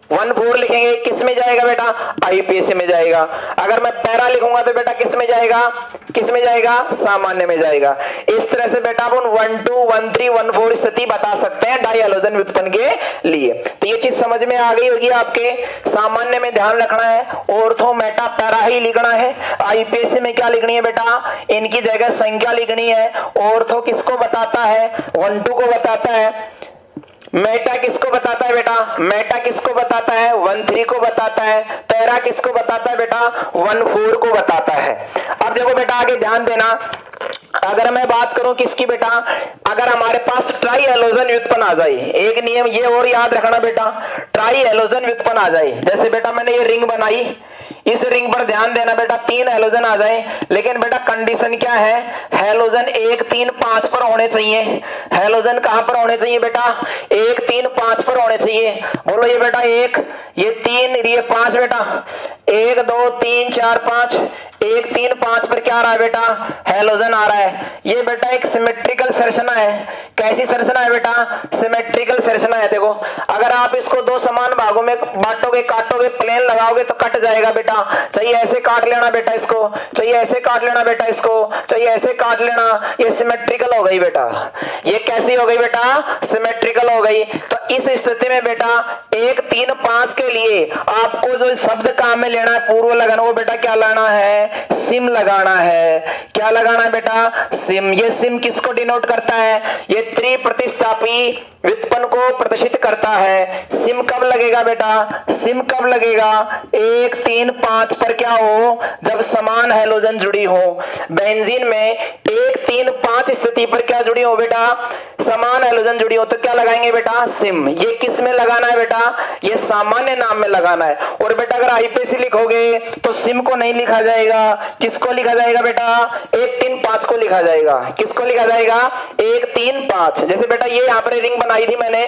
1 4 लिखेंगे किस में जाएगा बेटा? आईपीएसी में जाएगा। अगर मैं पैरा लिखूंगा तो बेटा किस में जाएगा? किस में जाएगा? सामान्य में जाएगा। इस तरह से बेटा अपन 1 2 1 3 1 4 स्थिति बता सकते हैं डाई हैलोजन व्युत्पन्न के लिए। तो ये चीज समझ में आ गई होगी आपके। सामान्य में ध्यान रखना है, ऑर्थो मेटा पैरा ही लिखना है। आईपीएसी में क्या लिखनी है बेटा? इनकी जगह संख्या लिखनी है। ऑर्थो किसको बताता है? 1 2 को बताता है। मेटा किसको बताता है बेटा? मेटा किसको बताता है? 1 3 को बताता है। पैरा किसको बताता है बेटा? 1 4 को बताता है। अब देखो बेटा आगे ध्यान देना, अगर मैं बात करूं किसकी बेटा, अगर हमारे पास ट्राई हैलोजन व्युत्पन्न आ जाए, एक नियम ये और याद रखना बेटा, ट्राई हैलोजन व्युत्पन्न आ जाए। जैसे बेटा मैंने ये रिंग बनाई, इस रिंग पर ध्यान देना बेटा 3 हैलोजन आ जाए, लेकिन बेटा कंडीशन क्या है? हैलोजन 1 3 5 पर होने चाहिए। हैलोजन कहां पर होने चाहिए बेटा? 1 3 5 पर होने चाहिए। बोलो ये बेटा 1, ये 3, ये 5 बेटा। 1 2 3 4 5, 1 3 5 पर क्या आ रहा है बेटा? हैलोजन आ रहा है। ये बेटा एक सिमेट्रिकल संरचना है। कैसी संरचना है बेटा? सिमेट्रिकल संरचना है। देखो अगर आप इसको 2 समान भागों में बांटोगे, काटोगे, प्लेन लगाओगे तो कट जाएगा बेटा। चाहिए ऐसे काट लेना बेटा इसको, चाहिए ऐसे काट लेना बेटा इसको, चाहिए ऐसे काट लेना। ये सिमेट्रिकल हो गई बेटा। ये कैसी हो गई बेटा? सिमेट्रिकल हो गई। तो इस स्थिति में बेटा 1 3 5 के लिए आपको जो शब्द काम में लेना है पूर्व लगन, वो बेटा क्या लाना है? सिम लगाना है। क्या लगाना है बेटा? सिम। ये सिम किसको डिनोट करता है? ये त्रिप्रतिस्थापी व्युत्पन्न को प्रदर्शित करता है। सिम कब लगेगा बेटा? सिम कब लगेगा? 1 3 5 पर क्या हो? जब समान हैलोजन जुड़ी हो। बेंजीन में 1 3 5 स्थिति पर क्या जुड़ी हो बेटा? समान हैलोजन जुड़ी हो। तो क्या लगाएंगे बेटा? सिम। ये किस में लगाना है बेटा? ये सामान्य नाम में लगाना है। और बेटा अगर आईपीएसी लिखोगे तो सिम को नहीं लिखा जाएगा। किसको लिखा जाएगा बेटा? 1 3 5 को लिखा जाएगा। किसको लिखा जाएगा? 1 3 5। जैसे बेटा ये यहाँ पर रिंग बनाई थी मैंने,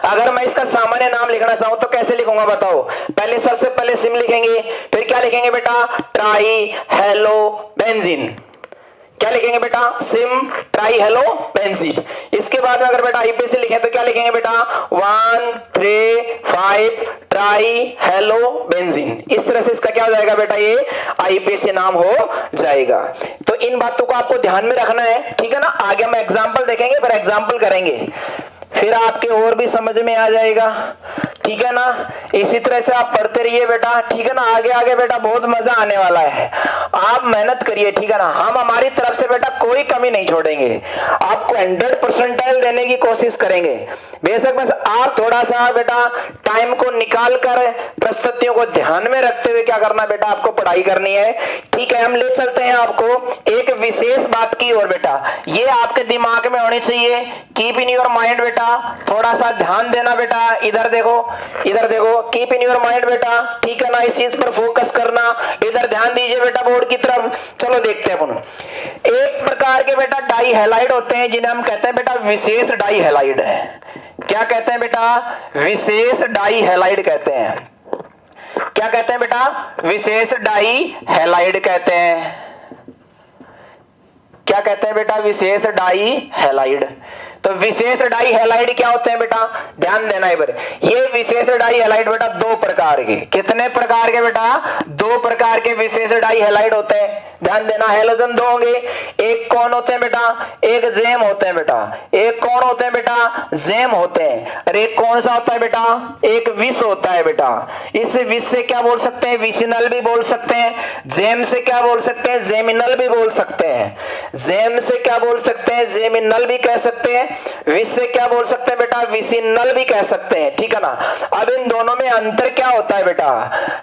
अगर मैं इसका सामान्य नाम लिखना चाहूं तो कैसे लिखूंगा बताओ? पहले सबसे पहले सिम लिखेंगे, फिर क्या लिखेंगे बेटा? Try hello benzene. क्या लिखेंगे बेटा? SIM try hello benzene. इसके बाद में अगर बेटा आईपीएसी लिखे तो क्या लिखेंगे बेटा? 1 3 5 ट्राई हेलो बेंजीन। इस तरह से इसका क्या हो जाएगा बेटा? ये आईपीएसी नाम हो जाएगा। तो इन बातों को आपको ध्यान में रखना है, ठीक है ना। आगे हम एग्जाम्पल देखेंगे, फिर एग्जाम्पल करेंगे, फिर आपके और भी समझ में आ जाएगा, ठीक है ना। इसी तरह से आप पढ़ते रहिए बेटा, ठीक है ना। आगे आगे बेटा बहुत मजा आने वाला है, आप मेहनत करिए, ठीक है ना। हम हमारी तरफ से बेटा कोई कमी नहीं छोड़ेंगे, आपको 100% देने की कोशिश करेंगे। बेशक बस आप थोड़ा सा बेटा टाइम को निकाल कर प्रस्तुतियों को ध्यान में रखते हुए क्या करना बेटा? आपको पढ़ाई करनी है, ठीक है। हम ले चलते हैं आपको एक विशेष बात की ओर बेटा, ये आपके दिमाग में होनी चाहिए। कीप इन योर माइंड बेटा, थोड़ा सा ध्यान देना बेटा। इधर देखो, इधर देखो, कीप इन योर माइंड बेटा, ठीक है ना। इस चीज पर फोकस करना, इधर ध्यान दीजिए बेटा बोर्ड की तरफ। चलो देखते हैं अपन। एक प्रकार के बेटा डाई हैलाइड होते हैं जिन्हें हम कहते हैं बेटा विशेष डाई हैलाइड है। क्या कहते हैं बेटा? विशेष डाई हैलाइड कहते हैं। क्या कहते हैं बेटा? विशेष डाई हैलाइड कहते हैं। क्या कहते हैं बेटा? विशेष डाई हैलाइड। तो विशेष डाई हैलाइड क्या होते हैं बेटा? ध्यान देना है बार। ये विशेष डाई हैलाइड बेटा 2 प्रकार के। कितने प्रकार के बेटा? 2 प्रकार के विशेष डाई हैलाइड होते हैं। ध्यान देना, हैलोजन 2 होंगे। एक कौन होते हैं बेटा? एक जेम होते हैं बेटा। एक कौन होते हैं बेटा? जेम होते हैं। और एक कौन सा होता है बेटा? एक विष होता है बेटा। इस विष से क्या बोल सकते हैं? विसिनल भी बोल सकते हैं। जेम से क्या बोल सकते हैं? जेमिनल भी बोल सकते हैं। जेम से क्या बोल सकते हैं? जेमिनल भी कह सकते हैं। विष से क्या बोल सकते हैं बेटा? विसिनल भी कह सकते हैं, ठीक है ना। अब इन दोनों में अंतर क्या होता है बेटा?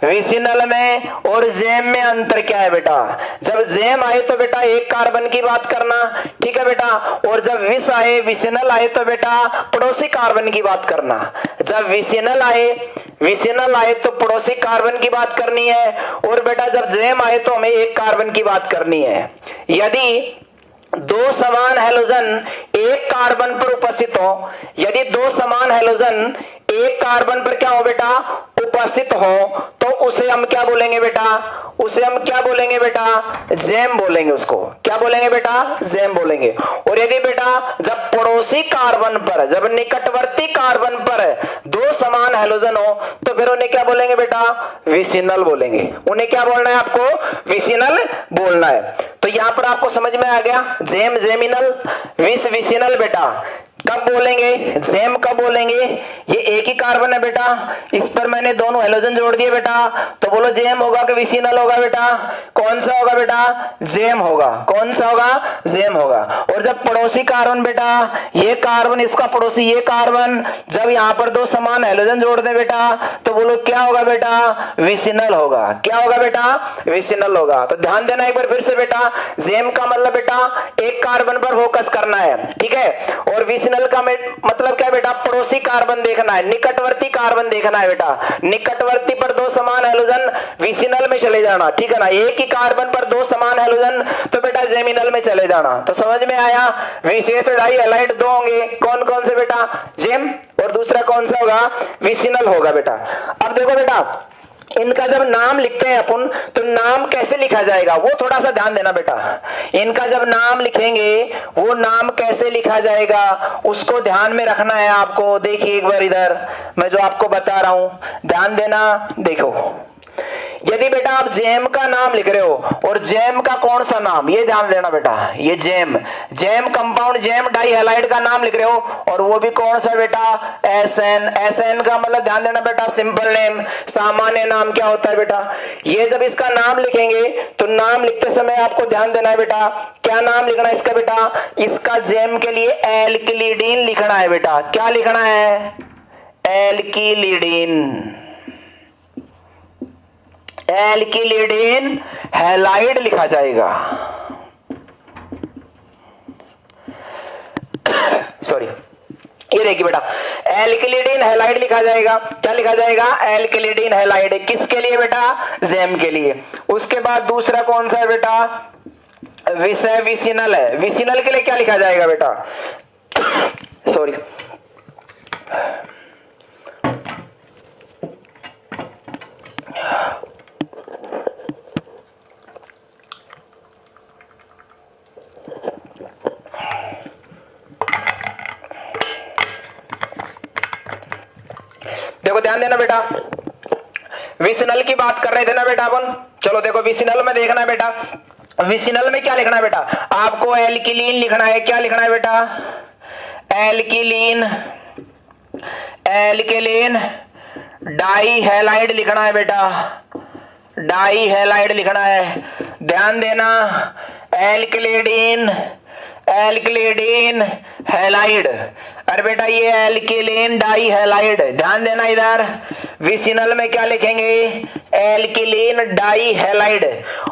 विसिनल में और जेम में अंतर क्या है बेटा? जब जेम आए तो बेटा एक कार्बन की बात करना, ठीक है बेटा। और जब विष आए, विसिनल आए तो बेटा पड़ोसी कार्बन की बात करना। जब विसिनल आए तो पड़ोसी कार्बन की बात करनी है। और बेटा जब जेम आए तो हमें एक कार्बन की बात करनी है। यदि दो समान हैलोजन एक कार्बन पर उपस्थित हो, यदि दो समान हैलोजन एक कार्बन पर क्या हो बेटा, उपस्थित हो, तो उसे हम क्या बोलेंगे बेटा, उसे हम क्या बोलेंगे बेटा, जेम बोलेंगे। उसको क्या बोलेंगे बेटा, जेम बोलेंगे। और यदि बेटा जब पड़ोसी कार्बन पर, जब निकटवर्ती कार्बन पर दो समान हैलोजन हो, तो फिर उन्हें क्या बोलेंगे बेटा, विसिनल बोलेंगे। उन्हें क्या बोलना है आपको, विसिनल बोलना है। तो यहां पर आपको समझ में आ गया, जेम जेमिनल, विस विसिनल। बेटा कब बोलेंगे, जेम कब बोलेंगे, ये एक ही कार्बन है बेटा, इस पर मैंने दोनों हैलोजन जोड़ दिए बेटा, तो बोलो जेम होगा कि विसिनल होगा बेटा, कौन सा होगा बेटा, जेम होगा। कौन सा होगा, जेम होगा। और जब पड़ोसी कार्बन बेटा, ये कार्बन इसका पड़ोसी ये कार्बन, जब यहां पर दो समान हैलोजन जोड़ दे बेटा, तो बोलो क्या होगा बेटा, विसिनल होगा। क्या होगा बेटा, विसिनल होगा। तो ध्यान देना एक बार फिर से बेटा, जेम का मतलब बेटा एक कार्बन पर फोकस करना है, ठीक है। और विसिनल का मतलब क्या बेटा, पड़ोसी कार्बन देखना है, निकटवर्ती कार्बन देखना है बेटा। निकटवर्ती पर दो समान हैलोजन, विसिनल में चले जाना, ठीक है ना। एक ही कार्बन पर दो समान हैलोजन, तो बेटा जेमिनल में चले जाना। तो समझ में आया, विशेष डाई हैलाइड दो होंगे, कौन कौन से बेटा, जेम, और दूसरा कौन सा होगा, विसिनल होगा बेटा। अब देखो बेटा, इनका जब नाम लिखते हैं अपन, तो नाम कैसे लिखा जाएगा वो थोड़ा सा ध्यान देना बेटा। इनका जब नाम लिखेंगे, वो नाम कैसे लिखा जाएगा उसको ध्यान में रखना है आपको। देखिए एक बार इधर मैं जो आपको बता रहा हूं, ध्यान देना। देखो, यदि बेटा आप जेम का नाम लिख रहे हो, और जेम का कौन सा नाम, ये ध्यान देना बेटा, ये gem, gem compound, gem di halide का नाम लिख रहे हो, और वो भी कौन सा बेटा, एसएन। एसएन का मतलब ध्यान देना बेटा, सिंपल नेम, सामान्य नाम क्या होता है बेटा। ये जब इसका नाम लिखेंगे, तो नाम लिखते समय आपको ध्यान देना है बेटा, क्या नाम लिखना है इसका बेटा, इसका जेम के लिए एल्किलिडीन लिखना है बेटा। क्या लिखना है, एल्किलिडीन, एल्किलिडीन हैलाइड लिखा जाएगा। सॉरी, ये देखिए बेटा, एल्किलिडीन हैलाइड लिखा जाएगा। क्या लिखा जाएगा, एल्किलिडीन हैलाइड। किसके लिए बेटा, जेम के लिए। उसके बाद दूसरा कौन सा है बेटा, विषय विसिनल है। विसिनल के लिए क्या लिखा जाएगा बेटा, सॉरी, देखो ध्यान देना बेटा, विसिनल की बात कर रहे थे ना बेटा अपन। चलो देखो, विसिनल में देखना है बेटा, विसिनल में क्या लिखना है बेटा, आपको एल्किलीन लिखना है। क्या लिखना है बेटा, एल्किलीन, एल्किलीन डाई हैलाइड लिखना है बेटा, डाई हैलाइड लिखना है। ध्यान देना, एल्किलिडीन, एल्किलिडीन हैलाइड। अरे बेटा ये एल्किलीन डाई हैलाइड, ध्यान देना इधर। विसिनल में क्या लिखेंगे, एल्किलीन डाई हैलाइड।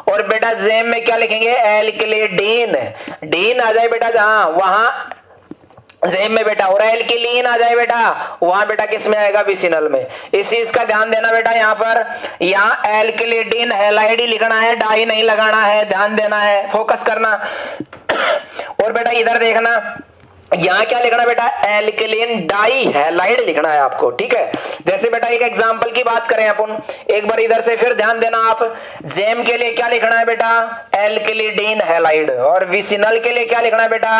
और बेटा जेम में क्या लिखेंगे, एल्किलिडीन। डीन आ जाए बेटा जहां, वहां जेम में बेटा, और एल्किलीन आ जाए बेटा, वहां बेटा किस में आएगा, विसिनल में। इस चीज का ध्यान देना बेटा, यहाँ पर, यहाँ एल्किलिडीन हैलाइड ही लिखना है, डाई नहीं लगाना है। ध्यान देना है, फोकस करना। और बेटा इधर देखना, यहां क्या लिखना बेटा, एल्किलीन डाई हैलाइड लिखना है आपको, ठीक है। जैसे बेटा एक एग्जांपल की बात करें अपन, एक बार इधर से फिर ध्यान देना आप। जेम के लिए क्या लिखना है बेटा, एल्किलिडीन हैलाइड। और विसिनल के लिए क्या लिखना है बेटा,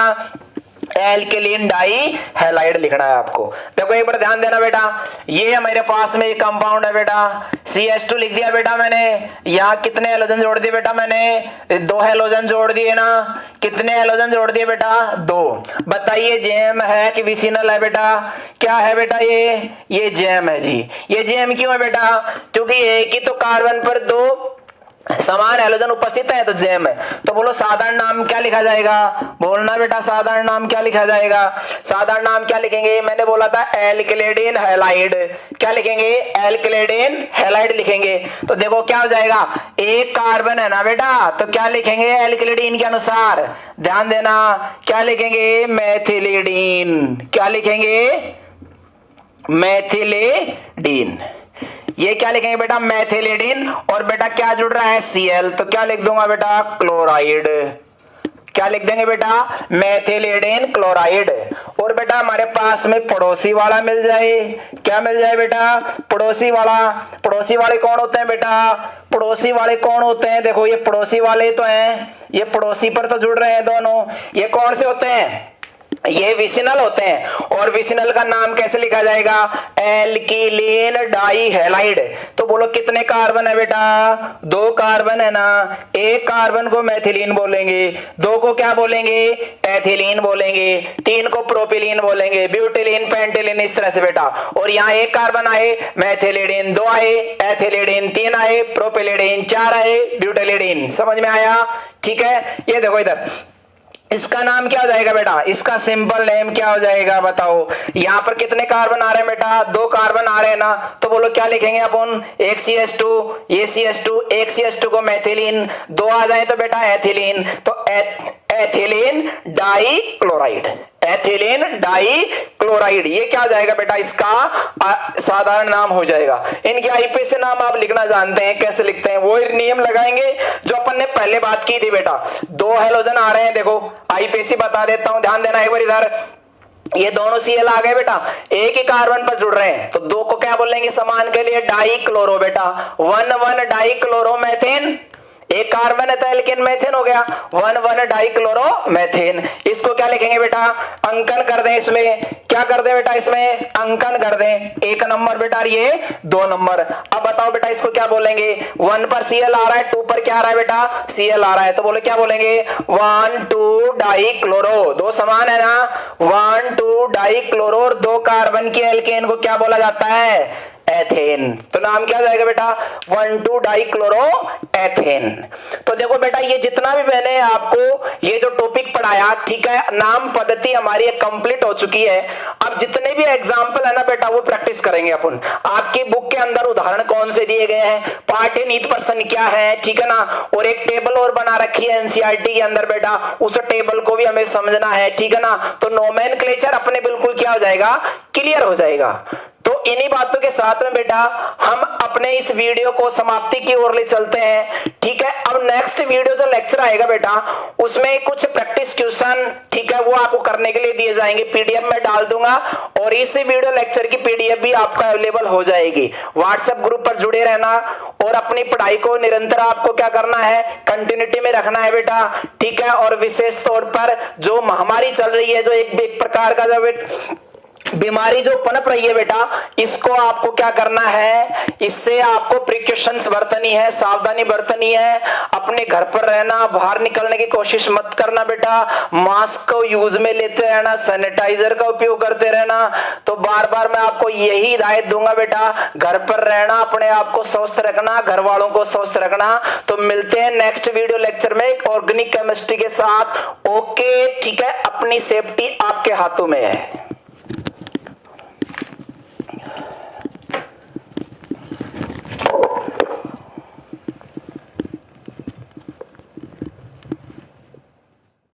एल्किलीन डाई हैलाइड लिखना है आपको। देखो एक बार ध्यान देना बेटा, ये हमारे पास में एक कंपाउंड है बेटा, CH2 लिख दिया बेटा मैंने। यहाँ कितने हैलोजन जोड़ दिए बेटा मैंने, 2 हैलोजन जोड़ दिए ना। कितने हैलोजन जोड़ दिए बेटा, 2। बताइए जेम है कि विसिनल है बेटा, क्या है बेटा, ये जेम है जी। ये जेम क्यों है बेटा, क्योंकि एक ही तो कार्बन पर 2 समान हैलोजन उपस्थित है, तो जेम है। तो बोलो साधारण नाम क्या लिखा जाएगा, बोलना बेटा, साधारण नाम क्या लिखा जाएगा। साधारण नाम क्या लिखेंगे, मैंने बोला था एल्किलिडीन हैलाइड। क्या लिखेंगे, एल्किलिडीन हैलाइड लिखेंगे। तो देखो क्या हो जाएगा, एक कार्बन है ना बेटा, तो क्या लिखेंगे, एल्किलिडीन के अनुसार। ध्यान देना, क्या लिखेंगे, मेथिलिडीन। क्या लिखेंगे, मेथिलिडीन। ये क्या लिखेंगे बेटा, मेथिलिडीन। और बेटा क्या जुड़ रहा है, Cl, तो क्या लिख दूंगा बेटा, क्लोराइड। क्या लिख देंगे बेटा, मेथिलीन क्लोराइड। और बेटा हमारे पास में पड़ोसी वाला मिल जाए, क्या मिल जाए बेटा, पड़ोसी वाला। पड़ोसी वाले कौन होते हैं बेटा, पड़ोसी वाले कौन होते हैं, देखो ये पड़ोसी वाले तो हैं, ये पड़ोसी पर तो जुड़ रहे हैं दोनों, ये कौन से होते हैं, ये विसिनल होते हैं। और विसिनल का नाम कैसे लिखा जाएगा, एल्किलीन डाइहैलाइड। तो बोलो कितने कार्बन है बेटा, 2 कार्बन है ना, एक कार्बन को मेथिलीन बोलेंगे, 2 को क्या बोलेंगे, एथिलीन बोलेंगे, 3 को प्रोपिलीन बोलेंगे, ब्यूटिलीन, पेंटिलीन, इस तरह से बेटा। और यहाँ एक कार्बन आए, मेथिलीन 2 आए, एथिलीन 3 आए, प्रोपिलीन 4 आए, ब्यूटिलीन। समझ में आया, ठीक है। ये देखो इधर, इसका नाम क्या हो जाएगा बेटा, इसका सिंपल नेम क्या हो जाएगा बताओ। यहां पर कितने कार्बन आ रहे हैं बेटा, 2 कार्बन आ रहे हैं ना, तो बोलो क्या लिखेंगे अपन, एक CH2, ये CH2, एक CH2 को मेथिलीन, 2 आ जाए तो बेटा एथिलीन, तो एथिलीन डाइक्लोराइड, एथिलीन डाइक्लोराइड। ये क्या हो जाएगा बेटा, इसका साधारण नाम हो जाएगा। इनके आईपीएसी नाम आप लिखना जानते हैं, कैसे लिखते हैं, वो नियम लगाएंगे जो अपन ने पहले बात की थी बेटा। 2 हेलोजन आ रहे हैं, देखो आईपीएसी बता देता हूं, ध्यान देना एक बार इधर। ये दोनों Cl आ गए बेटा, एक ही कार्बन पर जुड़ रहे हैं, तो 2 को क्या बोलेंगे समान के लिए, डाइक्लोरो बेटा, 1,1 डाइक्लोरोमेथेन। एक कार्बन है तो एल्केन मेथेन हो गया, 1,1 डाइक्लोरोमेथेन। इसको क्या लिखेंगे बेटा, अंकन कर दें, इसमें क्या कर दें बेटा, इसमें अंकन कर दें, 1 नंबर बेटा, ये 2 नंबर। अब बताओ बेटा इसको क्या बोलेंगे, 1 पर Cl आ रहा है, 2 पर क्या आ रहा है बेटा, Cl आ रहा है, तो बोलो क्या बोलेंगे, 1,2 डाइक्लोरो, 2 समान है ना, 1,2 डाइक्लोरो, 2 कार्बन की एल्केन को क्या बोला जाता है, एथेन। तो नाम क्या हो जाएगा बेटा, 1,2 डाइक्लोरो एथेन। तो देखो बेटा ये जितना भी मैंने आपको ये जो टॉपिक पढ़ाया, ठीक है, नाम पद्धति हमारी कंप्लीट हो चुकी है। अब जितने भी एग्जाम्पल है ना बेटा वो प्रैक्टिस करेंगे अपन। आपकी बुक के अंदर उदाहरण कौन से दिए गए हैं, पार्ट एंड ईच पर्सन क्या है, ठीक है ना, और एक टेबल और बना रखी है एनसीईआरटी के अंदर बेटा, उस टेबल को भी हमें समझना है, ठीक है ना। तो नोमेनक्लेचर अपने बिल्कुल क्या हो जाएगा, क्लियर हो जाएगा। तो इन्हीं बातों के साथ में बेटा हम अपने इस वीडियो को समाप्ति की ओर ले चलते हैं, ठीक है। अब नेक्स्ट वीडियो जो लेक्चर आएगा बेटा उसमें कुछ प्रैक्टिस क्वेश्चन, ठीक है, वो आपको करने के लिए दिए जाएंगे, पीडीएफ में डाल दूंगा, और इस वीडियो लेक्चर की पीडीएफ भी आपका अवेलेबल हो जाएगी। व्हाट्सएप ग्रुप पर जुड़े रहना और अपनी पढ़ाई को निरंतर आपको क्या करना है, कंटिन्यूटी में रखना है बेटा, ठीक है। और विशेष तौर पर जो महामारी चल रही है, जो एक प्रकार का जो बीमारी जो पनप रही है बेटा, इसको आपको क्या करना है, इससे आपको प्रिकॉशंस बरतनी है, सावधानी बरतनी है, अपने घर पर रहना, बाहर निकलने की कोशिश मत करना बेटा, मास्क को यूज में लेते रहना, सैनिटाइजर का उपयोग करते रहना। तो बार बार मैं आपको यही हिदायत दूंगा बेटा, घर पर रहना, अपने आप को स्वस्थ रखना, घर वालों को स्वस्थ रखना। तो मिलते हैं नेक्स्ट वीडियो लेक्चर में एक ऑर्गेनिक केमिस्ट्री के साथ। ओके, ठीक है, अपनी सेफ्टी आपके हाथों में है।